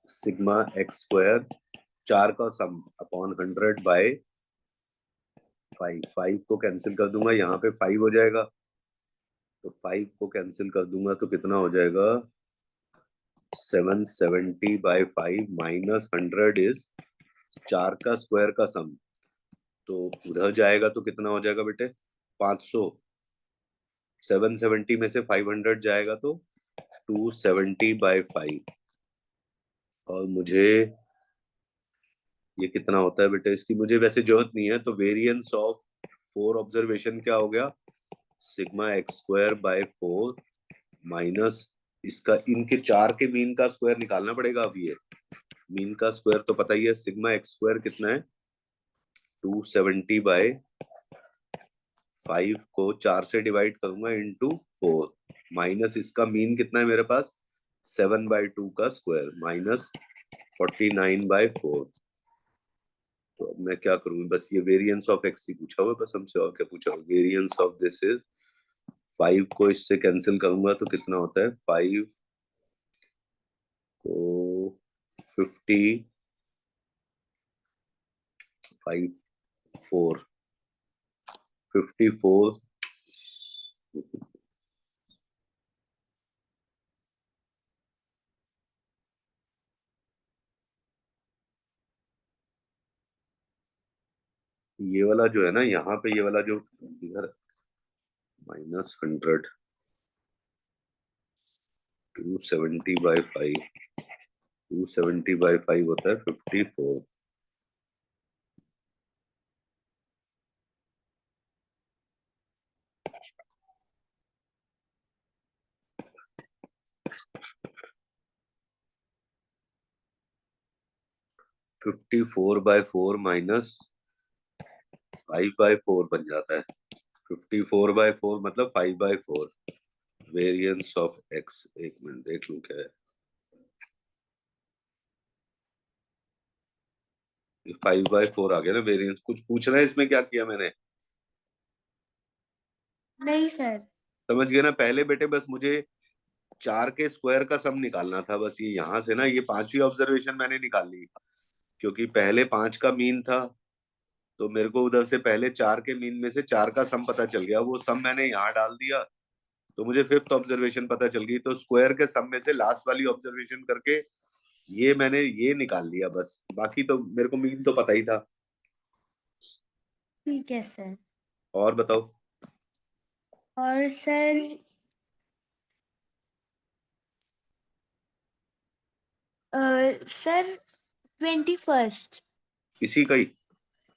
सिग्मा एक्स स्क्वायर 4 का सम अपॉन 100/5। 5 को कैंसिल कर दूंगा, यहाँ पे 5 हो जाएगा, तो 5 को कैंसिल कर दूंगा तो कितना हो जाएगा, 770/5 माइनस 100 इज 4 का स्क्वायर का सम। तो उधर जाएगा तो कितना हो जाएगा बेटे, 500। 770 में से 500 जाएगा तो 270/5। और मुझे ये कितना होता है बेटे, इसकी मुझे वैसे जरूरत नहीं है। तो वेरिएंस ऑफ 4 ऑब्जर्वेशन क्या हो गया, sigma x square by 4 minus इसका, इनके 4 के मीन का स्क्वायर निकालना पड़ेगा। अब ये मीन का स्क्वायर तो पता ही है, सिग्मा एक्स स्क्वायर कितना है, 270/5 को 4 से डिवाइड करूंगा इंटू 4, माइनस इसका मीन कितना है मेरे पास, 7/2 का स्क्वायर माइनस 49/4। तो अब मैं क्या करूँ, बस ये वेरिएंस ऑफ एक्स ही पूछा हुआ है बस हमसे, और क्या पूछा हुआ। वेरिएंस ऑफ दिस इज 5 को इससे कैंसिल करूंगा तो कितना होता है, 5 को 54 ये वाला जो है ना, यहाँ पे ये वाला जो इधर -100, 270/5, 270/5 होता है 54। (54/4 माइनस 5/4 बन जाता है। 54/4 मतलब 5/4, वेरिएंस ऑफ x। एक मिनट देख लूं क्या है। 5/4 आ गया ना वेरिएंस। कुछ पूछ रहा है इसमें, क्या किया मैंने? नहीं सर। समझ गए ना? पहले बेटे बस मुझे 4 के स्क्वायर का सम निकालना था। बस ये यहाँ से ना, ये पांचवी ऑब्जर्वेशन मैंने निकाल ली, क्योंकि पहले 5 का मीन था, तो मेरे को उधर से पहले 4 के मीन में से 4 का सम पता चल गया। वो सम मैंने यहाँ डाल दिया, तो मुझे फिफ्थ ऑब्जर्वेशन पता चल गई। तो स्क्वायर के सम में से लास्ट वाली ऑब्जर्वेशन करके ये मैंने ये निकाल लिया बस। बाकी तो मेरे को मीन तो पता ही था। ठीक है सर। और बताओ। और सर सर 21st। इसी का ही?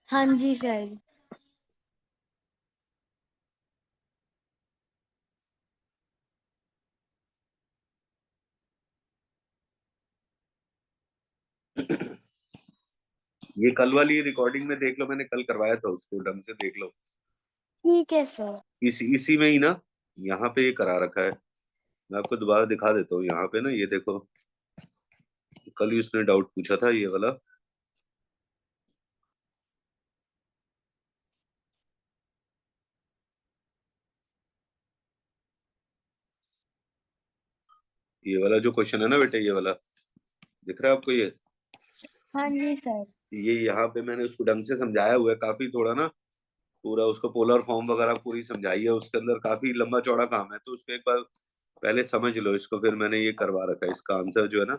हाँ जी सर। ये कल वाली रिकॉर्डिंग में देख लो, मैंने कल करवाया था, उसको ढंग से देख लो। ठीक है सर। इसी में ही ना, यहाँ पे ये करा रखा है। मैं आपको दोबारा दिखा देता हूँ। यहाँ पे ना ये देखो, कल ही उसने डाउट पूछा था ये वाला। ये वाला जो क्वेश्चन है ना बेटे, ये वाला दिख रहा है आपको? ये हाँ जी सर। ये यहाँ पे मैंने उसको ढंग से समझाया हुआ है, काफी थोड़ा ना, पूरा उसको पोलर फॉर्म वगैरह पूरी समझाई है। उसके अंदर काफी लंबा चौड़ा काम है, तो उसको एक बार पहले समझ लो इसको। फिर मैंने ये करवा रखा है, इसका आंसर जो है ना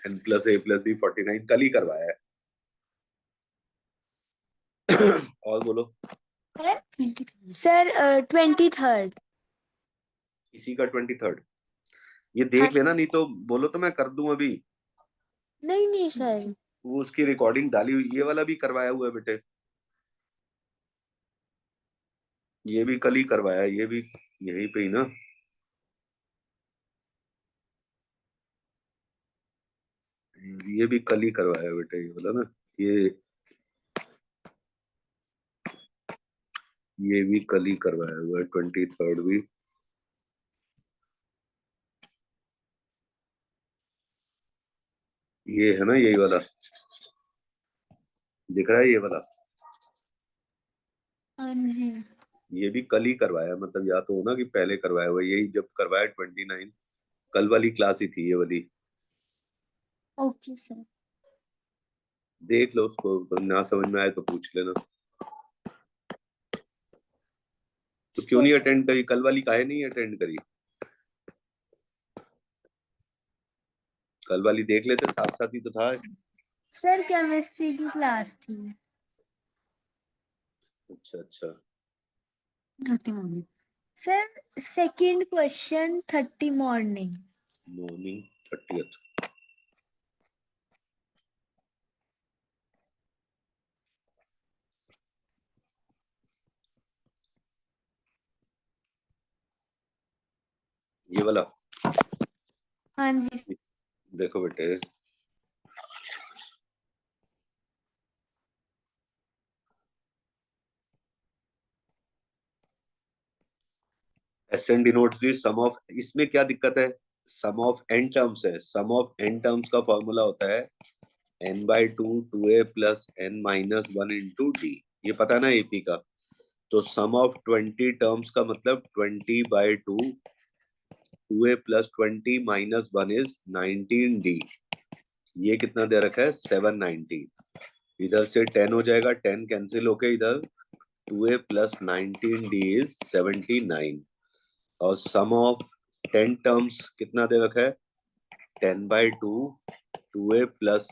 n+a+b 49 कल ही करवाया है। और बोलो। Sir 23rd। इसी का 23rd? ये हाँ। देख लेना, नहीं तो बोलो तो मैं कर दूं अभी। नहीं नहीं सर। वो उसकी रिकॉर्डिंग डाली हुई, ये वाला भी करवाया हुआ है बेटे। ये भी कल ही करवाया, ये भी यहीं पे ही ना। ये भी कल ही करवाया बेटे, ये वाला ना, ये भी कल ही करवाया हुआ है, 23rd भी। ये है ना, यही वाला दिख रहा है, ये वाला। हाँ जी। ये भी कल ही करवाया, मतलब या तो हो ना कि पहले करवाया हुआ, यही जब करवाया 29, कल वाली क्लास ही थी ये वाली। Okay sir. देख लो उसको, तो ना समझ में आए तो पूछ लेना। तो क्यों नहीं अटेंड करी? कल वाली काहे नहीं अटेंड करी? कल वाली देख लेते, साथ साथ ही तो था। सर केमिस्ट्री की क्लास थी। अच्छा अच्छा। 30 morning. Sir second question 30 morning. Morning 30th। ये वाला हाँ जी। देखो बेटे, SN denotes the sum of. इसमें क्या दिक्कत है? सम ऑफ n टर्म्स है। सम ऑफ n टर्म्स का फॉर्मूला होता है n/2 2a + n-1 × d। ये पता है ना AP का? तो सम ऑफ 20 टर्म्स का मतलब 20/2 2a + 20 - 1 इज 19d। ये कितना दे रखा है 790। इधर से 10 हो जाएगा, 10 कैंसिल होके इधर 2a + 19d इज 79। और सम ऑफ 10 टर्म्स कितना दे रखा है 10/2 2a प्लस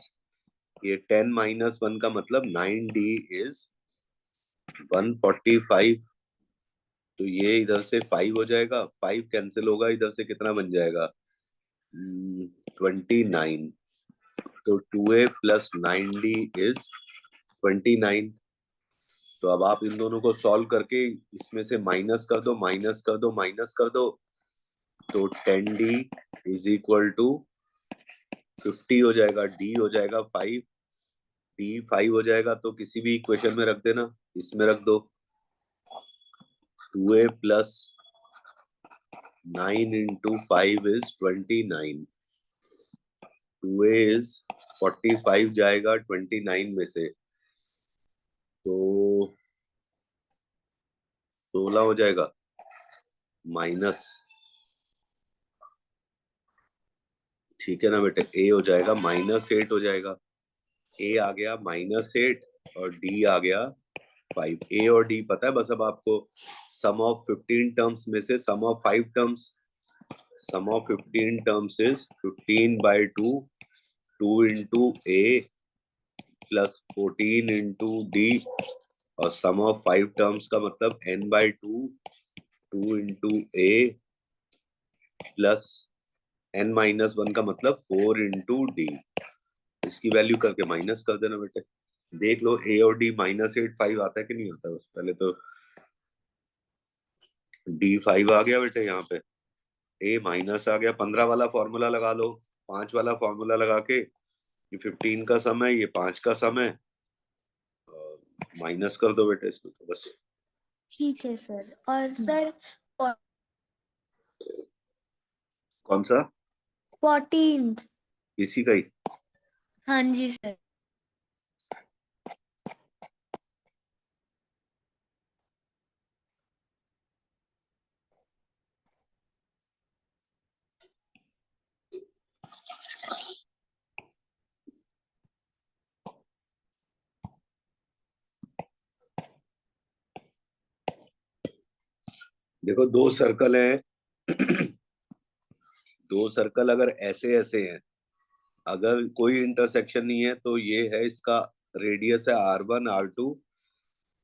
ये 10 - 1 का मतलब 9d इज 145। तो ये इधर से 5 हो जाएगा, 5 कैंसिल होगा, इधर से कितना बन जाएगा 29। तो 2a + 9d इज 29। तो अब आप इन दोनों को सॉल्व करके इसमें से माइनस कर दो, माइनस कर दो, माइनस कर दो। तो 10d इज इक्वल टू 50 हो जाएगा, d हो जाएगा 5, d 5 हो जाएगा। तो किसी भी इक्वेशन में रख देना, इसमें रख दो 2a + 9 × 5 इज 29। 2a इज 45 जाएगा 29 में से, तो 16 हो जाएगा माइनस, ठीक है ना बेटे। a हो जाएगा -8 हो जाएगा, a आ गया -8 और d आ गया 5। a और d पता है बस। अब आपको सम ऑफ 15 टर्म्स में से sum of 5 terms, sum of 15 terms is 15/2 2 × a + 14 × d। और सम ऑफ 5 टर्म्स का मतलब n/2 2 × a + n-1 का मतलब 4 × d। इसकी वैल्यू करके माइनस कर देना बेटे। देख लो a और d -8 5 आता है कि नहीं आता है। पहले तो d 5 आ गया बेटे, यहाँ पे a माइनस आ गया। 15 वाला फॉर्मूला लगा लो, 5 वाला फॉर्मूला लगा के, ये 15 का सम है, ये 5 का सम है, माइनस कर दो बेटे इसमें तो बस। ठीक है सर। और सर कौन सा 14th? इसी का ही। हाँ जी सर। देखो दो सर्कल हैं दो सर्कल अगर ऐसे ऐसे हैं, अगर कोई इंटरसेक्शन नहीं है तो ये है इसका रेडियस है r1 r2।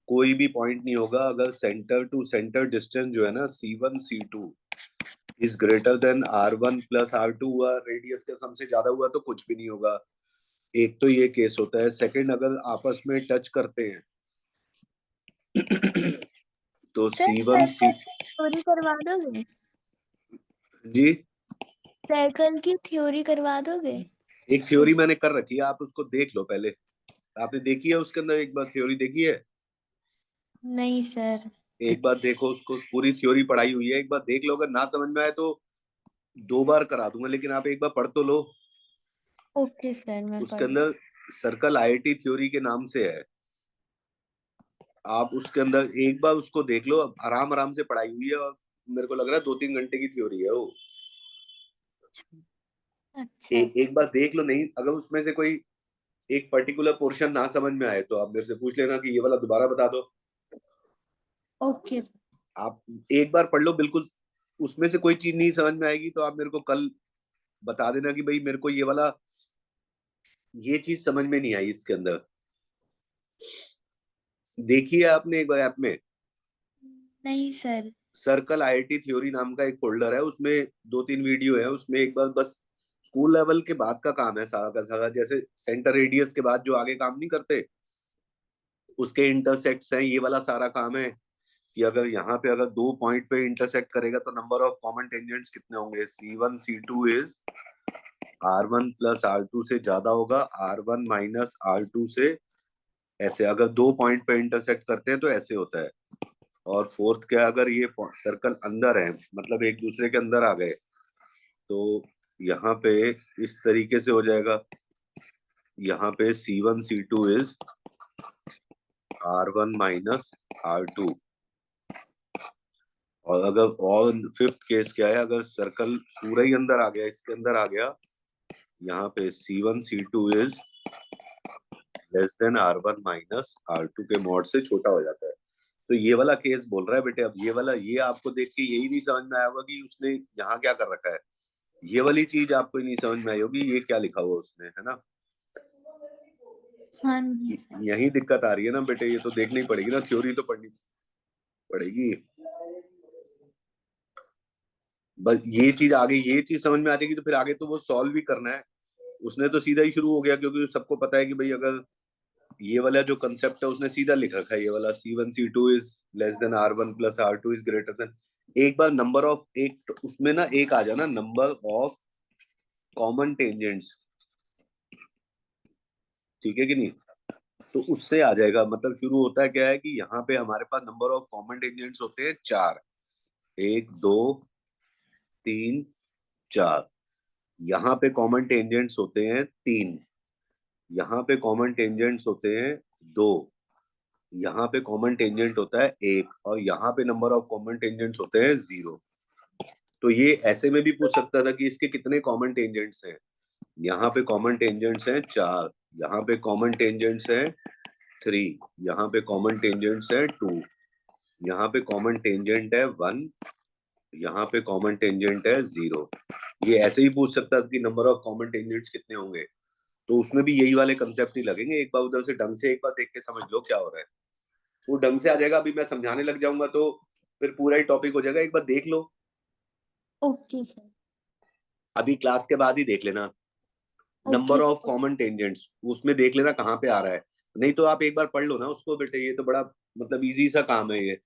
कोई भी पॉइंट नहीं होगा अगर सेंटर टू सेंटर डिस्टेंस जो है ना c1 c2 is greater than r1 + r2 हुआ, रेडियस के सम से ज्यादा हुआ तो कुछ भी नहीं होगा। एक तो ये केस होता है। सेकंड, अगर आपस में टच करते हैं तो सर c1 c थ्योरी करवा दोगे? जी सर्कल की थ्योरी करवा दोगे? एक थ्योरी मैंने कर रखी है, आप उसको देख लो पहले। आपने देखी है उसके अंदर एक बार थ्योरी देखी है? नहीं सर। एक बार देखो उसको, पूरी थ्योरी पढ़ाई हुई है, एक बार देख लो। अगर ना समझ में आए तो 2 बार करा दूंगा, लेकिन आप एक बार पढ़ तो लो। ओके सर, मैं उसके पढ़। अंदर सर्कल आईआईटी थ्योरी के नाम से है। आप उसके अंदर एक बार उसको देख लो, आराम आराम से पढ़ाई हुई है, और मेरे को लग रहा है 2-3 घंटे की थ्योरी है वो। अच्छा। एक बार देख लो। नहीं, अगर उसमें से कोई एक पर्टिकुलर पोर्शन ना समझ में आए तो आप मेरे से पूछ लेना कि ये वाला दोबारा बता दो। ओके। आप एक बार पढ़ लो बिल्कुल, उसमें से कोई चीज नहीं समझ में आएगी तो आप मेरे को कल बता देना कि भाई मेरे को ये वाला, ये चीज समझ में नहीं आई इसके अंदर। देखी है आपने एक बार ऐप में? नहीं सर। सर्कल आईआईटी थ्योरी नाम का एक फोल्डर है, उसमें 2-3 वीडियो है। उसमें एक बार बस स्कूल लेवल के बाद का काम है सारा का सारा। जैसे सेंटर रेडियस के बाद जो आगे काम नहीं करते, उसके इंटरसेक्ट्स हैं, ये वाला सारा काम है। कि अगर यहाँ पे अगर 2 पॉइंट पे इंटरसेक्ट करेगा तो नंबर ऑफ कॉमन टेंजेंट्स कितने होंगे। c1 c2 is r1 + r2 से ज्यादा होगा, r1 - r2 से। ऐसे अगर 2 पॉइंट पे इंटरसेक्ट करते हैं तो ऐसे होता है। और फोर्थ क्या, अगर ये सर्कल अंदर है, मतलब एक दूसरे के अंदर आ गए, तो यहाँ पे इस तरीके से हो जाएगा। यहाँ पे c1 c2 is r1 - r2। और अगर और फिफ्थ केस क्या है, अगर सर्कल पूरा ही अंदर आ गया, इसके अंदर आ गया, यहाँ पे C1 C2 is less than R1 minus R2 के मॉड से छोटा हो जाता है। तो ये वाला केस बोल रहा है बेटे। अब ये वाला, ये आपको देख के यही नहीं समझ में आया होगा कि उसने यहाँ क्या कर रखा है। ये वाली चीज आपको नहीं समझ में आई होगी, ये क्या लिखा हुआ उसने, है ना। हाँ जी। यही दिक्कत आ रही है ना बेटे, ये तो देखनी पड़ेगी ना, थ्योरी तो पढ़नी पड़ेगी। बस ये चीज आगे, ये चीज समझ में आ जाएगी तो फिर आगे तो वो सॉल्व भी करना है। उसने तो सीधा ही शुरू हो गया, क्योंकि सबको पता है कि भाई अगर ये वाला जो कंसेप्ट है उसने सीधा लिख रखा है, ये वाला C1 C2 is less than R1 plus R2 is greater than. एक बार नंबर ऑफ, एक उसमें ना एक आ जाना, नंबर ऑफ कॉमन टेंजेंट्स, ठीक है कि नहीं, तो उससे आ जाएगा। मतलब शुरू होता है क्या है कि यहाँ पे हमारे पास नंबर ऑफ कॉमन टेंजेंट्स होते हैं 4, 1 2 3 4। यहाँ पे कॉमन टेंजेंट्स होते हैं 3, यहाँ पे कॉमन टेंजेंट्स होते हैं 2, यहाँ पे कॉमन टेंजेंट होता है 1, और यहाँ पे नंबर ऑफ कॉमन टेंजेंट्स होते हैं 0। तो ये ऐसे में भी पूछ सकता था कि इसके कितने कॉमन टेंजेंट्स हैं। यहाँ पे कॉमन टेंजेंट्स हैं 4, यहाँ पे कॉमन टेंजेंट्स हैं 3, यहाँ पे कॉमन टेंजेंट्स है 2, यहाँ पे कॉमन टेंजेंट है 1, यहाँ पे कॉमन टेंजेंट है 0। ये ऐसे ही पूछ सकता था कि नंबर ऑफ कॉमन टेंजेंट्स कितने होंगे। तो उसमें भी यही वाले कंसेप्ट ही लगेंगे। एक बार उधर से ढंग से एक बार देख के समझ लो क्या हो रहा है, वो ढंग से आ जाएगा। अभी मैं समझाने लग जाऊंगा तो फिर पूरा ही टॉपिक हो जाएगा। एक बार देख लो, ओके सर। अभी क्लास के बाद ही देख लेना। Number okay. Of common tangents उसमें देख लेना कहाँ पे आ रहा है, नहीं तो आप एक बार पढ़ लो ना उसको बेटे। ये तो बड़ा मतलब इजी सा काम है ये।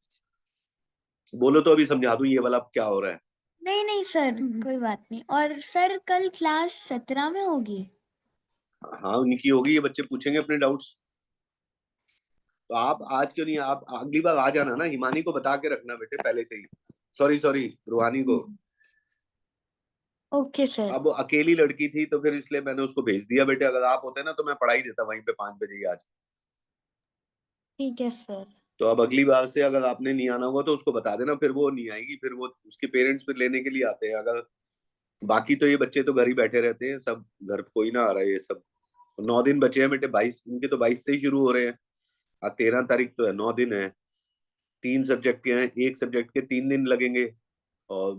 बोलो तो अभी समझा दूं ये वाला क्या हो रहा है। नहीं नहीं सर, कोई बात नहीं। और सर कल क्लास 17 में होगी? हाँ उनकी होगी, ये बच्चे पूछेंगे अपने डाउट्स। तो आप आज क्यों नहीं, आप अगली बार आ जाना ना, हिमानी को बता के रखना बेटे पहले से ही। सॉरी सॉरी, रूहानी को। Okay sir. अब अकेली लड़की थी तो फिर इसलिए मैंने उसको भेज दिया बेटे। अगर आप होते ना तो मैं पढ़ाई देता वहीं पे 5 बजे ही आज। ठीक है सर। तो अब अगली बार से अगर आपने नहीं आना होगा तो उसको बता देना, फिर वो नहीं आएगी। फिर वो उसके पेरेंट्स फिर लेने के लिए आते हैं। अगर बाकी तो ये बच्चे तो घर ही बैठे रहते हैं सब, घर कोई ना आ रहा है ये सब। 9 दिन बचे हैं बेटे, 22 इनके तो 22 से ही शुरू हो रहे हैं। आज 13 तारीख तो है, 9 दिन है। 3 सब्जेक्ट के हैं, एक सब्जेक्ट के 3 दिन लगेंगे। और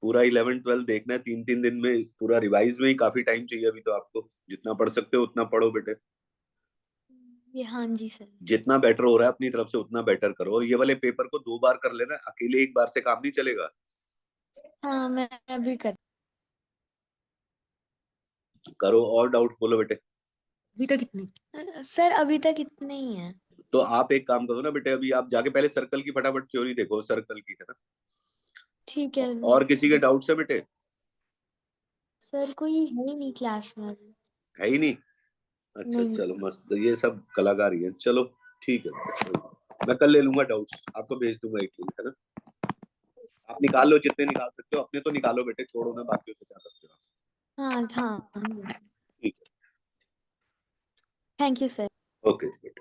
पूरा 11 12 देखना है 3 3 दिन में। पूरा रिवाइज में ही काफी टाइम चाहिए अभी तो आपको। जितना पढ़ सकते हो उतना पढ़ो बेटे। ये हाँ जी सर। जितना बेटर हो रहा है अपनी तरफ से उतना बेटर करो। और ये वाले पेपर को 2 बार कर लेना, अकेले एक बार से काम नहीं चलेगा। हाँ मैं अभी कर। करो। और डाउट बोलो बेटे। अभी तक कितने सर? अभी तक इतने ही हैं। तो आप एक काम करो ना बेटे, अभी आप जाके पहले सर्कल की फटाफट थ्योरी देखो, सर्कल की, है ना। ठीक है। और किसी के डाउट्स है बेटे? सर कोई है ही नहीं क्लास में अभी। है ही नहीं? अच्छा नहीं। चलो मस्त, ये सब कलाकार ही है। चलो ठीक है बेटे, मैं कल ले लूंगा डाउट्स, आपको भेज दूंगा एक लिंक, है ना। आप निकाल लो जितने निकाल सकते हो, अपने तो निकालो बेटे, छोड़ो ना बाकियों से क्या करते हो। हाँ हाँ। ठीक थैंक यू सर। है, ओके बेटे।